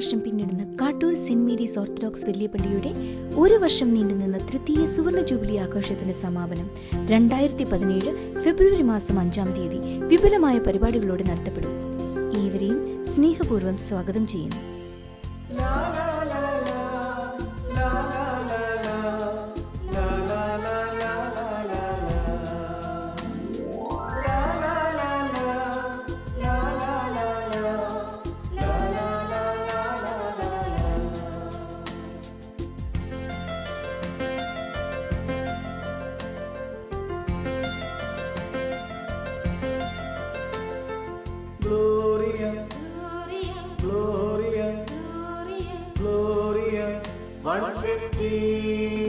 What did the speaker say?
വർഷം പിന്നിടുന്ന Kattoor saint Mary's orthodox വല്യപ്പള്ളിയുടെ 1 വർഷം നീണ്ടുനിന്ന തൃതീയ സുവർണ ജൂബിലി ആഘോഷത്തിന്റെ സമാപനം 2017 ഫെബ്രുവരി മാസം 5-ാം തീയതി വിപുലമായ പരിപാടികളോടെ നടത്തപ്പെടും. ഏവരെയും സ്നേഹപൂർവ്വം സ്വാഗതം ചെയ്യുന്നു. Gloria, Gloria, Gloria, Gloria, 150.